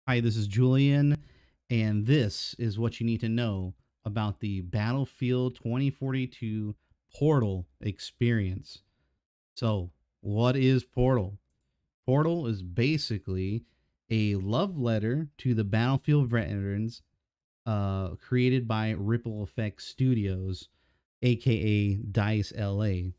Hi, this is Julian, and this is what you need to know about the Battlefield 2042 Portal experience. So, what is Portal? Portal is basically a love letter to the Battlefield veterans created by Ripple Effect Studios, aka DICE LA.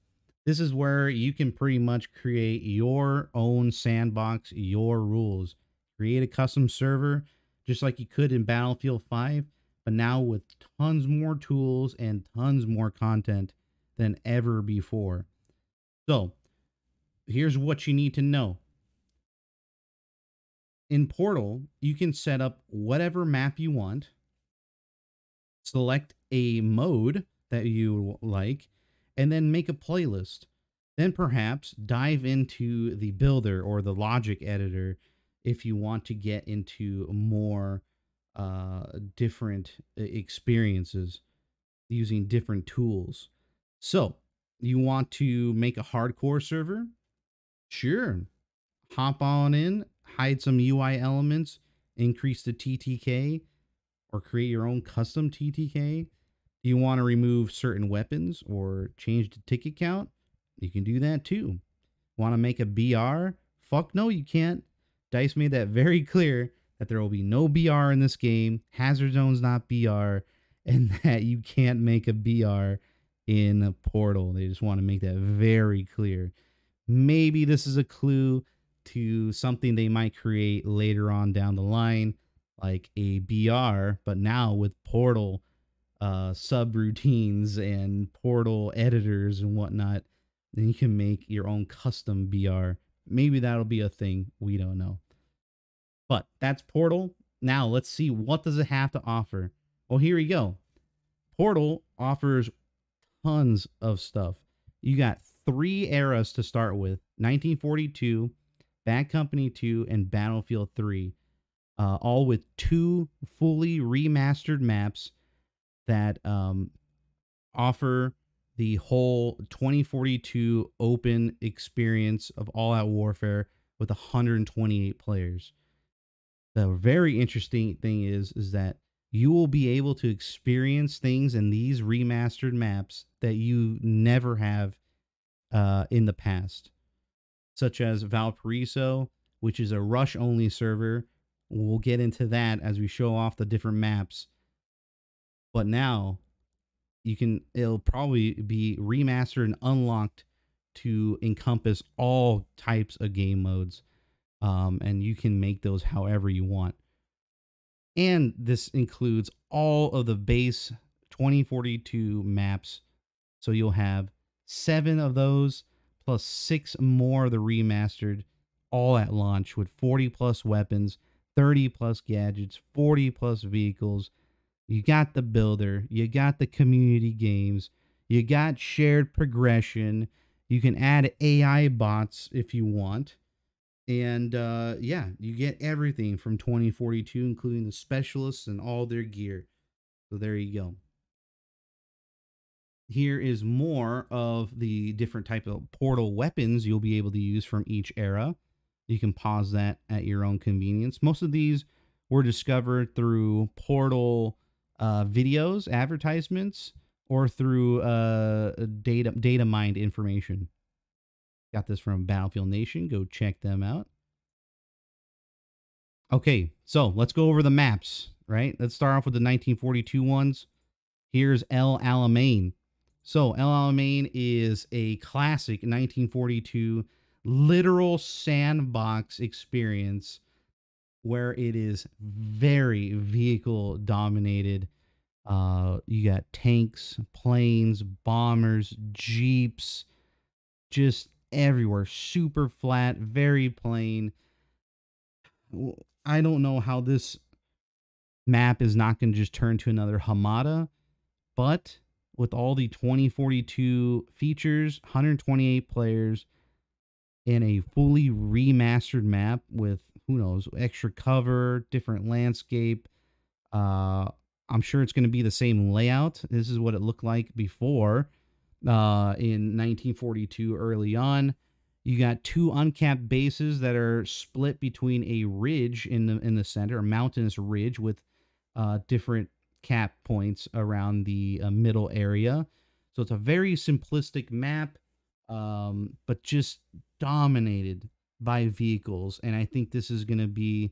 This is where you can pretty much create your own sandbox, your rules. Create a custom server just like you could in Battlefield 5, but now with tons more tools and tons more content than ever before. So, here's what you need to know. In Portal, you can set up whatever map you want, select a mode that you like, and then make a playlist. Then perhaps dive into the builder or the logic editor if you want to get into more different experiences using different tools. So, you want to make a hardcore server? Sure. Hop on in, hide some UI elements, increase the TTK, or create your own custom TTK. Do you want to remove certain weapons or change the ticket count? You can do that too. Want to make a BR? Fuck no, you can't. DICE made that very clear that there will be no BR in this game. Hazard Zone's not BR, and that you can't make a BR in a Portal. They just want to make that very clear. Maybe this is a clue to something they might create later on down the line, like a BR, but now with Portal subroutines and Portal editors and whatnot, then you can make your own custom BR. Maybe that'll be a thing. We don't know. But that's Portal. Now let's see, what does it have to offer? Well, here you go. Portal offers tons of stuff. You got 3 eras to start with: 1942, Bad Company 2, and Battlefield 3, all with 2 fully remastered maps that offer the whole 2042 open experience of all-out warfare with 128 players. The very interesting thing is that you will be able to experience things in these remastered maps that you never have in the past, such as Valparaiso, which is a rush-only server. We'll get into that as we show off the different maps. But now it'll probably be remastered and unlocked to encompass all types of game modes. And you can make those however you want. And this includes all of the base 2042 maps. So you'll have 7 of those plus 6 more of the remastered, all at launch, with 40 plus weapons, 30 plus gadgets, 40 plus vehicles. You got the builder, you got the community games, you got shared progression. You can add AI bots if you want. And yeah, you get everything from 2042, including the specialists and all their gear. So there you go. Here is more of the different type of Portal weapons you'll be able to use from each era. You can pause that at your own convenience. Most of these were discovered through Portal videos, advertisements, or through data mined information. Got this from Battlefield Nation. Go check them out. Okay, so let's go over the maps, right? Let's start off with the 1942 ones. Here's El Alamein. So El Alamein is a classic 1942 literal sandbox experience where it is very vehicle dominated. You got tanks, planes, bombers, jeeps, just everywhere. Super flat, very plain. I don't know how this map is not going to just turn to another Hamada, but with all the 2042 features, 128 players, and a fully remastered map with, who knows, extra cover, different landscape. I'm sure it's going to be the same layout. This is what it looked like before in 1942 early on. You got 2 uncapped bases that are split between a ridge in the center, a mountainous ridge with different cap points around the middle area. So it's a very simplistic map, but just dominated by vehicles. And I think this is going to be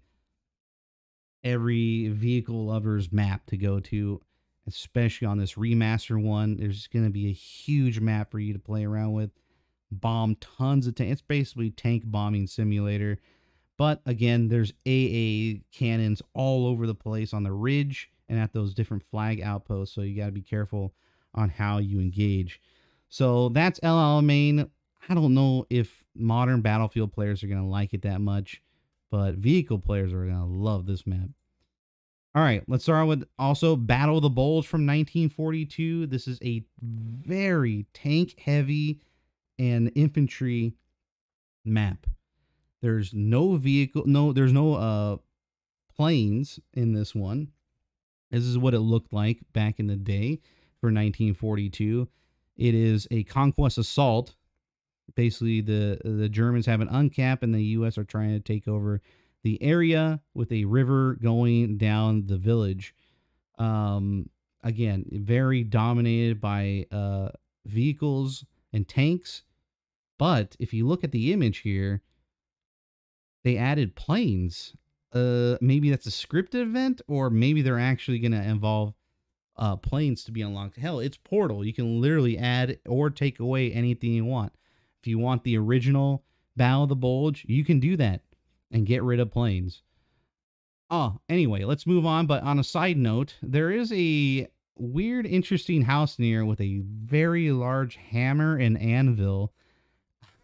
every vehicle lover's map to go to, especially on this remaster one. There's going to be a huge map for you to play around with. Bomb tons of tanks. It's basically tank bombing simulator. But again, there's AA cannons all over the place on the ridge and at those different flag outposts. So you got to be careful on how you engage. So that's El Alamein. I don't know if modern Battlefield players are going to like it that much, but vehicle players are going to love this map. All right, let's start with also Battle of the Bulge from 1942. This is a very tank-heavy and infantry map. There's no vehicle, there's no planes in this one. This is what it looked like back in the day for 1942. It is a conquest assault. Basically, the Germans have an uncap, and the U.S. are trying to take over the area with a river going down the village. Again, very dominated by vehicles and tanks. But if you look at the image here, they added planes. Maybe that's a scripted event, or maybe they're actually going to involve planes to be unlocked. Hell, it's Portal. You can literally add or take away anything you want. If you want the original Battle of the Bulge, you can do that and get rid of planes. Oh, anyway, let's move on. But on a side note, there is a weird, interesting house near with a very large hammer and anvil.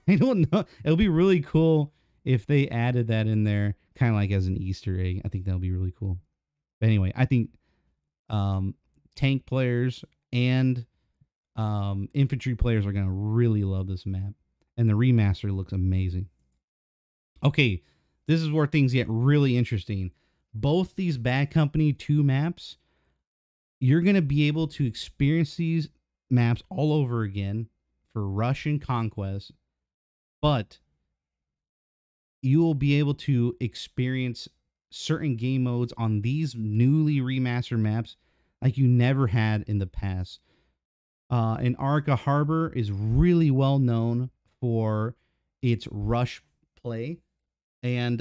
I don't know. It'll be really cool if they added that in there, kind of like as an Easter egg. I think that'll be really cool. But anyway, I think tank players and infantry players are going to really love this map. And the remaster looks amazing. Okay, this is where things get really interesting. Both these Bad Company 2 maps, you're going to be able to experience these maps all over again for Russian conquest, but you will be able to experience certain game modes on these newly remastered maps like you never had in the past. And Arica Harbor is really well known for its rush play, and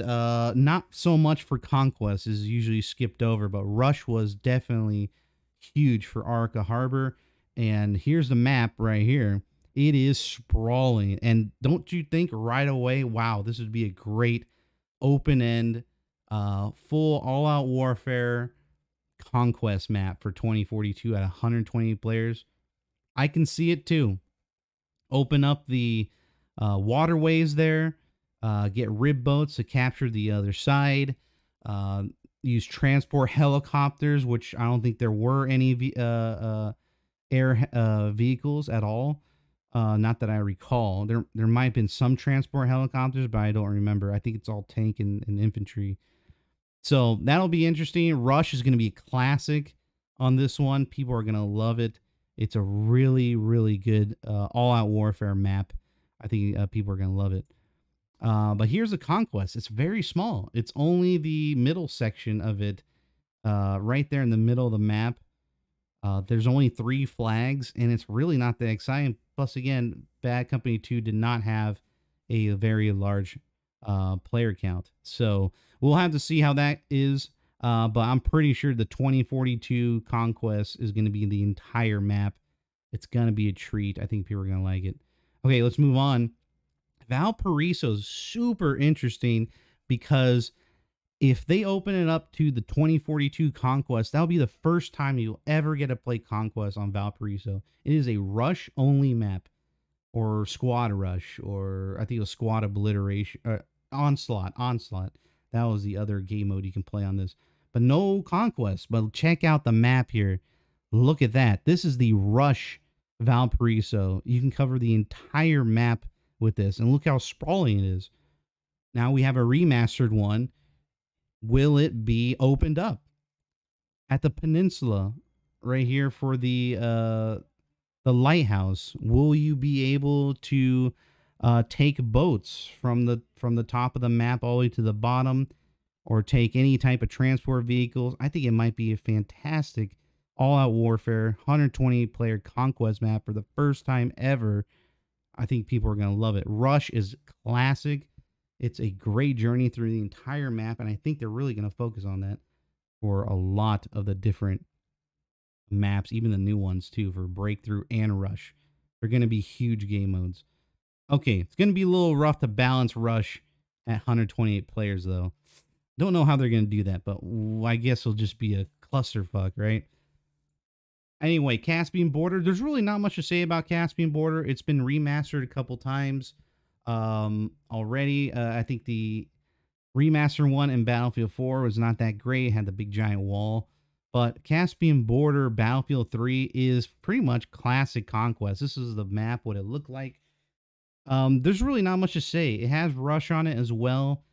not so much for conquest, is usually skipped over, but rush was definitely huge for Arica Harbor. And here's the map right here. It is sprawling, and don't you think right away, wow, this would be a great open-end, full all-out warfare conquest map for 2042 at 120 players. I can see it too. Open up the waterways there, get rib boats to capture the other side, use transport helicopters, which I don't think there were any air vehicles at all. Not that I recall. There might have been some transport helicopters, but I don't remember. I think it's all tank and infantry. So that'll be interesting. Rush is going to be a classic on this one. People are going to love it. It's a really, really good all-out warfare map. I think people are going to love it. But here's the conquest. It's very small. It's only the middle section of it, right there in the middle of the map. There's only 3 flags, and it's really not that exciting. Plus, again, Bad Company 2 did not have a very large player count. So we'll have to see how that is. But I'm pretty sure the 2042 Conquest is going to be the entire map. It's going to be a treat. I think people are going to like it. Okay, let's move on. Valparaiso is super interesting because if they open it up to the 2042 Conquest, that'll be the first time you'll ever get to play Conquest on Valparaiso. It is a rush-only map, or squad rush, or I think it was squad obliteration, onslaught. That was the other game mode you can play on this. But no Conquest. But check out the map here. Look at that. This is the rush Valparaiso. You can cover the entire map with this, and look how sprawling it is. Now we have a remastered one. Will it be opened up at the peninsula right here for the lighthouse? Will you be able to take boats from the top of the map all the way to the bottom, or take any type of transport vehicles. I think it might be a fantastic all-out warfare 128 player conquest map for the first time ever. I think people are going to love it. Rush is classic. It's a great journey through the entire map, and I think they're really going to focus on that for a lot of the different maps, even the new ones too, for Breakthrough and Rush. They're going to be huge game modes. Okay, it's going to be a little rough to balance Rush at 128 players, though. Don't know how they're going to do that, but I guess it'll just be a clusterfuck, right? Anyway, Caspian Border. There's really not much to say about Caspian Border. It's been remastered a couple times already. I think the remaster one in Battlefield 4 was not that great. It had the big giant wall. But Caspian Border Battlefield 3 is pretty much classic Conquest. This is the map, what it looked like. There's really not much to say. It has Rush on it as well.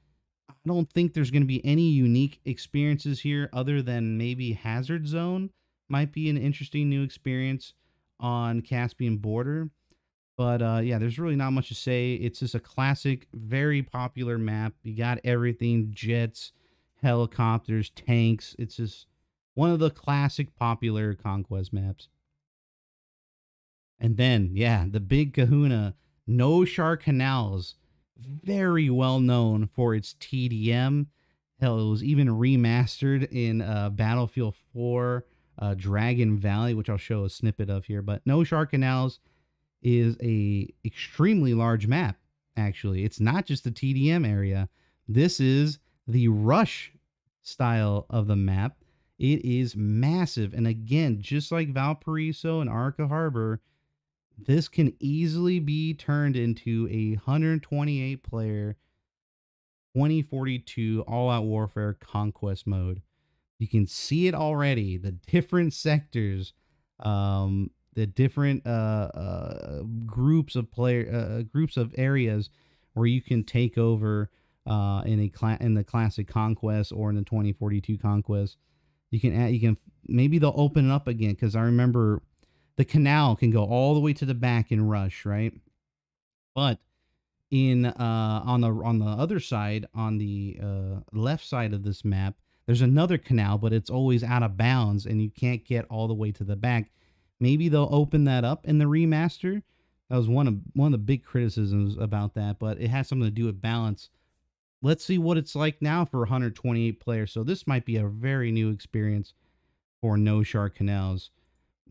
I don't think there's going to be any unique experiences here other than maybe Hazard Zone might be an interesting new experience on Caspian Border. But yeah, there's really not much to say. It's just a classic, very popular map. You got everything, jets, helicopters, tanks. It's just one of the classic popular Conquest maps. And then, yeah, the big kahuna, No Shark Canals. Very well known for its TDM. Hell, it was even remastered in Battlefield 4 Dragon Valley, which I'll show a snippet of here. But No Shark Canals is a extremely large map, actually. It's not just the TDM area. This is the Rush style of the map. It is massive. And again, just like Valparaiso and Arca Harbor, this can easily be turned into a 128 player 2042 all-out warfare conquest mode. You can see it already, the different sectors, the different groups of areas where you can take over in the classic conquest or in the 2042 conquest. You can maybe they'll open it up again, because I remember the canal can go all the way to the back in Rush, right? But in on the other side, on the left side of this map, there's another canal, but it's always out of bounds and you can't get all the way to the back. Maybe they'll open that up in the remaster. That was one of the big criticisms about that, but it has something to do with balance. Let's see what it's like now for 128 players. So this might be a very new experience for No Shark Canals.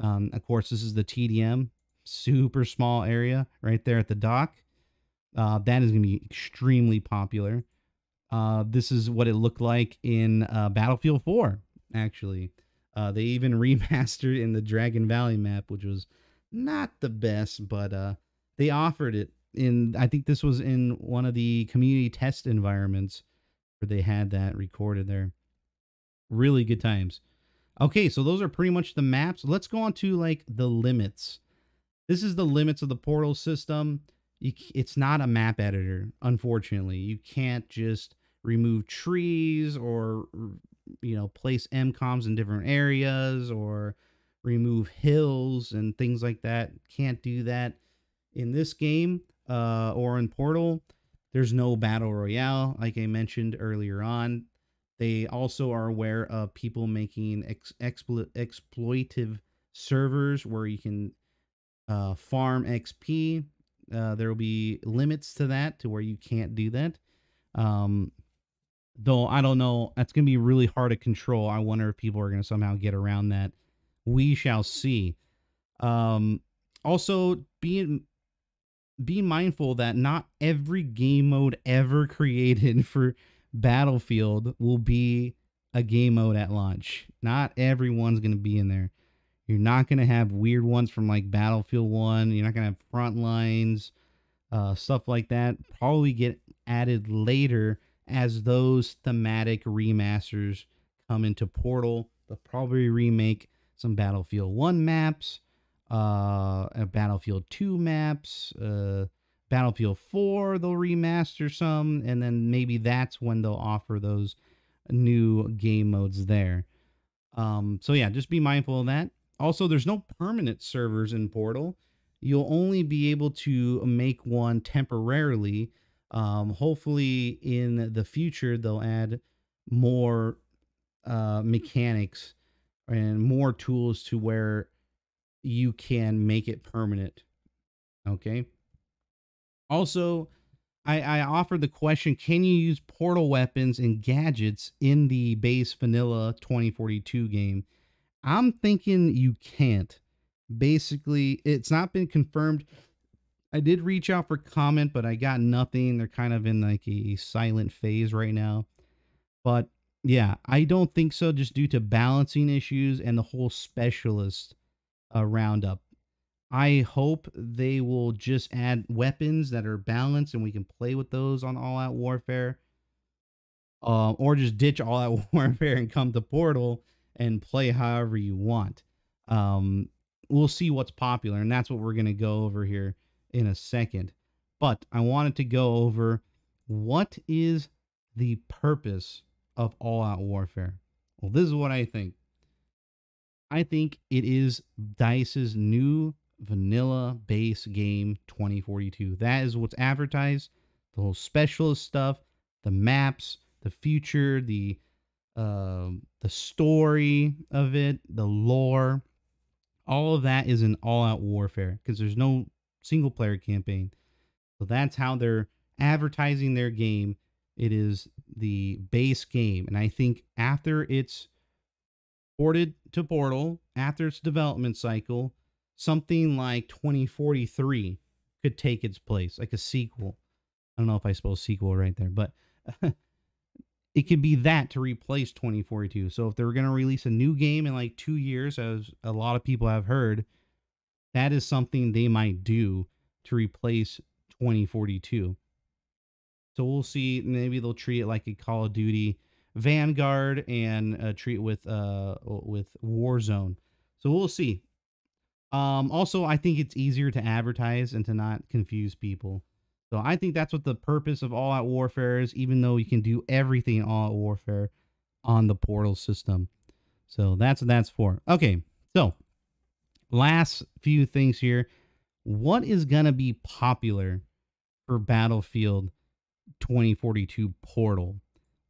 Of course, this is the TDM, super small area right there at the dock. That is going to be extremely popular. This is what it looked like in Battlefield 4, actually. They even remastered in the Dragon Valley map, which was not the best, but they offered it in, I think this was in one of the community test environments where they had that recorded there. Really good times. Okay, so those are pretty much the maps. Let's go on to like the limits. This is the limits of the Portal system. It's not a map editor, unfortunately. You can't just remove trees or, you know, place MCOMs in different areas or remove hills and things like that. Can't do that in this game or in Portal. There's no battle royale, like I mentioned earlier on. They also are aware of people making exploitive servers where you can farm XP. There will be limits to that, to where you can't do that. Though I don't know, that's going to be really hard to control. I wonder if people are going to somehow get around that. We shall see. Also, be mindful that not every game mode ever created for Battlefield will be a game mode at launch. Not everyone's going to be in there. You're not going to have weird ones from like Battlefield 1. You're not going to have front lines, stuff like that. Probably get added later as those thematic remasters come into Portal. They'll probably remake some Battlefield 1 maps, Battlefield 2 maps, Battlefield 4 they'll remaster some, and then maybe that's when they'll offer those new game modes there. So yeah, just be mindful of that. Also, there's no permanent servers in Portal. you'll only be able to make one temporarily. Hopefully, in the future, they'll add more mechanics and more tools to where you can make it permanent. Okay. Also, I offered the question, can you use portal weapons and gadgets in the base vanilla 2042 game? I'm thinking you can't. Basically, it's not been confirmed. I did reach out for comment, but I got nothing. They're kind of in like a silent phase right now. But yeah, I don't think so, just due to balancing issues and the whole specialist roundup. I hope they will just add weapons that are balanced and we can play with those on All Out Warfare. Or just ditch All Out Warfare and come to Portal and play however you want. We'll see what's popular, and that's what we're going to go over here in a second. But I wanted to go over what is the purpose of All Out Warfare. Well, this is what I think. I think it is DICE's new vanilla base game 2042. That is what's advertised. The whole specialist stuff, the maps, the future, the story of it, the lore, all of that is an all-out warfare because there's no single player campaign. So that's how they're advertising their game. It is the base game, and I think after it's ported to Portal, after its development cycle, something like 2043 could take its place, like a sequel. I don't know if I spelled sequel right there, but it could be that to replace 2042. So if they were going to release a new game in like 2 years, as a lot of people have heard, that is something they might do to replace 2042. So we'll see. Maybe they'll treat it like a Call of Duty Vanguard and treat it with Warzone. So we'll see. Also, I think it's easier to advertise and to not confuse people. So I think that's what the purpose of All Out Warfare is, even though you can do everything in All Out Warfare on the Portal system. So that's what that's for. Okay, so last few things here. What is going to be popular for Battlefield 2042 Portal?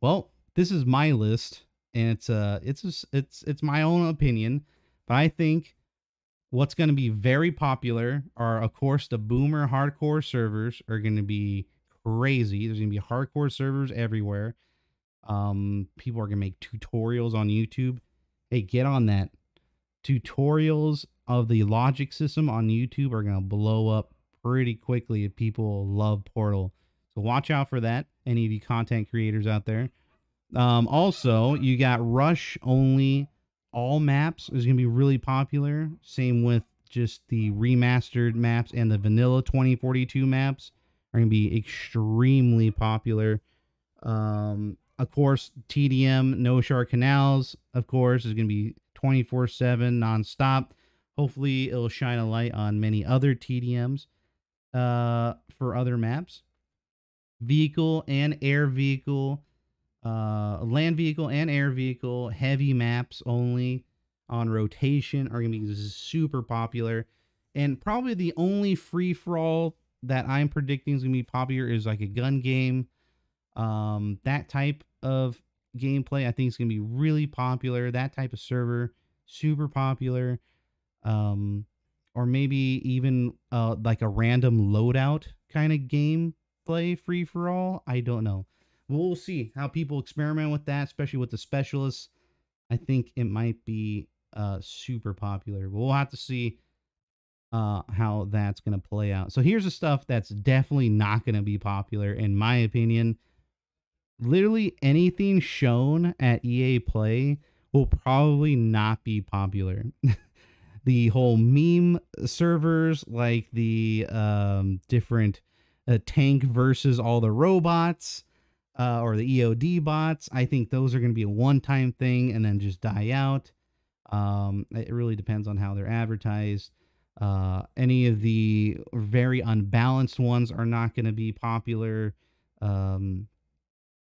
Well, this is my list, and it's my own opinion, but I think what's going to be very popular are, of course, the boomer hardcore servers are going to be crazy. There's going to be hardcore servers everywhere. People are going to make tutorials on YouTube. Hey, get on that. Tutorials of the logic system on YouTube are going to blow up pretty quickly if people love Portal. So watch out for that, any of you content creators out there. Also, you got Rush only. All maps is going to be really popular. Same with just the remastered maps, and the vanilla 2042 maps are going to be extremely popular. Of course, TDM, No Shark Canals, of course, is going to be 24/7 nonstop. Hopefully, it'll shine a light on many other TDMs for other maps. Vehicle and air vehicle. Land vehicle and air vehicle heavy maps only on rotation are going to be super popular. And probably the only free-for-all that I'm predicting is going to be popular is like a gun game. That type of gameplay I think is going to be really popular. That type of server, super popular. Or maybe even like a random loadout kind of gameplay free-for-all. I don't know. We'll see how people experiment with that, especially with the specialists. I think it might be super popular. We'll have to see how that's going to play out. So here's the stuff that's definitely not going to be popular, in my opinion. Literally anything shown at EA Play will probably not be popular. The whole meme servers, like the different tank versus all the robots, or the EOD bots, I think those are going to be a one-time thing and then just die out. It really depends on how they're advertised. Any of the very unbalanced ones are not going to be popular.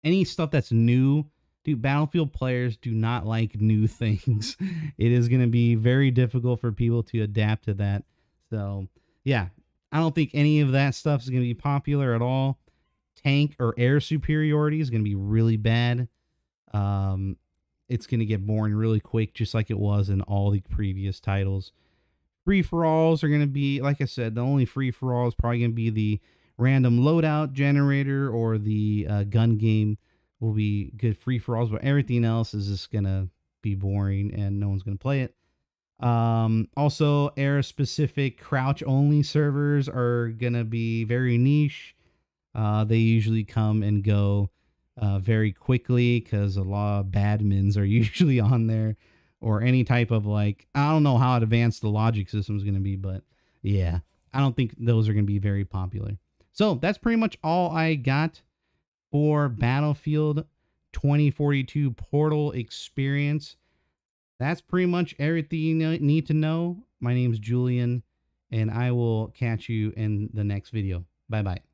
Any stuff that's new, dude, Battlefield players do not like new things. It is going to be very difficult for people to adapt to that. So yeah, I don't think any of that stuff is going to be popular at all. Tank or air superiority is going to be really bad. It's going to get boring really quick, just like it was in all the previous titles. Free-for-alls are going to be, like I said, the only free-for-all is probably going to be the random loadout generator, or the gun game will be good free-for-alls, but everything else is just going to be boring and no one's going to play it. Also, era-specific crouch-only servers are going to be very niche. They usually come and go very quickly because a lot of badmins are usually on there, or any type of, like, I don't know how advanced the logic system is going to be, but yeah, I don't think those are going to be very popular. So that's pretty much all I got for Battlefield 2042 Portal Experience. That's pretty much everything you need to know. My name's Julian, and I will catch you in the next video. Bye-bye.